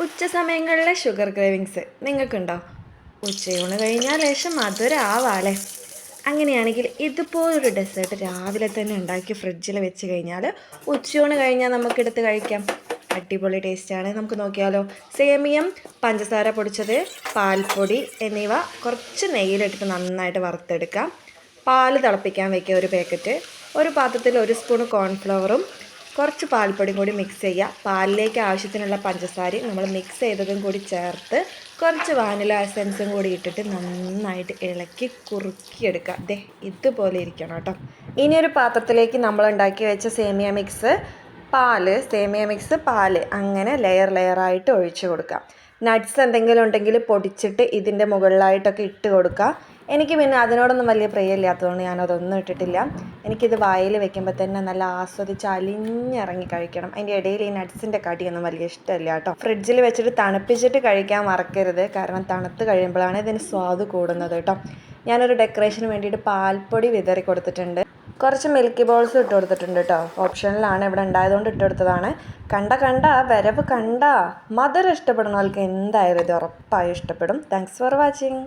ഉച്ച സമയങ്ങളിലെ sugar cravings നിങ്ങൾക്കുണ്ടോ? ഉച്ചയൂണ് കഴിഞ്ഞാൽ ലേശം മധുരമാവാല്ലേ? അങ്ങനെയാണെങ്കിൽ ഇതുപോലൊരു ഡെസേർട്ട് രാവിലെ തന്നെ ഉണ്ടാക്കി ഫ്രിഡ്ജിൽ വെച്ച് കഴിഞ്ഞാൽ ഉച്ചയൂണ് കഴിഞ്ഞാൽ നമുക്കെടുത്ത് കഴിക്കാം. അടിപൊളി ടേസ്റ്റാണ്. നമുക്ക് നോക്കിയാലോ. സേമിയം, പഞ്ചസാര പൊടിച്ചത്, പാൽപ്പൊടി എന്നിവ കുറച്ച് നെയ്യിലിട്ടിട്ട് നന്നായിട്ട് വറുത്തെടുക്കാം. പാൽ തിളപ്പിക്കാൻ വയ്ക്കുക ഒരു പാക്കറ്റ്. ഒരു പാത്രത്തിൽ 1 സ്പൂൺ കോൺഫ്ലവറും കുറച്ച് പാൽപ്പൊടിയും കൂടി മിക്സ് ചെയ്യുക. പാലിലേക്ക് ആവശ്യത്തിനുള്ള പഞ്ചസാരയും നമ്മൾ മിക്സ് ചെയ്തതും കൂടി ചേർത്ത് കുറച്ച് വാനില എസൻസും കൂടി ഇട്ടിട്ട് നന്നായിട്ട് ഇളക്കി കുറുക്കിയെടുക്കുക. ദേ ഇതുപോലെ ഇരിക്കണം കേട്ടോ. ഇനി ഒരു പാത്രത്തിലേക്ക് നമ്മൾ ഉണ്ടാക്കി വെച്ച സേമിയ മിക്സ്, സേമിയ മിക്സ്, പാല് അങ്ങനെ ലെയറായിട്ട് ഒഴിച്ചു കൊടുക്കുക. നട്ട്സ് എന്തെങ്കിലും ഉണ്ടെങ്കിൽ പൊടിച്ചിട്ട് ഇതിൻ്റെ മുകളിലായിട്ടൊക്കെ ഇട്ട് കൊടുക്കുക. എനിക്ക് പിന്നെ അതിനോടൊന്നും വലിയ പ്രിയമില്ലാത്തതുകൊണ്ട് ഞാനതൊന്നും ഇട്ടിട്ടില്ല. എനിക്കിത് വായിൽ വെക്കുമ്പോൾ തന്നെ നല്ല ആസ്വദിച്ച് അലിഞ്ഞിറങ്ങി കഴിക്കണം. അതിൻ്റെ ഇടയിൽ ഈ നട്ട്സിൻ്റെ കടിയൊന്നും വലിയ ഇഷ്ടമില്ല കേട്ടോ. ഫ്രിഡ്ജിൽ വെച്ചിട്ട് തണുപ്പിച്ചിട്ട് കഴിക്കാൻ മറക്കരുത്, കാരണം തണുത്ത് കഴിയുമ്പോഴാണ് ഇതിന് സ്വാദ് കൂടുന്നത് കേട്ടോ. ഞാനൊരു ഡെക്കറേഷന് വേണ്ടിയിട്ട് പാൽപ്പൊടി വിതറി കൊടുത്തിട്ടുണ്ട്. കുറച്ച് മിൽക്കി ബോൾസ് ഇട്ട് കൊടുത്തിട്ടുണ്ട് കേട്ടോ. ഓപ്ഷനിലാണ്, ഇവിടെ ഉണ്ടായതുകൊണ്ട് ഇട്ട് കൊടുത്തതാണ്. വരവ് കണ്ട മധുരം ഇഷ്ടപ്പെടുന്നവർക്ക് എന്തായാലും ഇത് ഉറപ്പായും ഇഷ്ടപ്പെടും. Thanks for watching.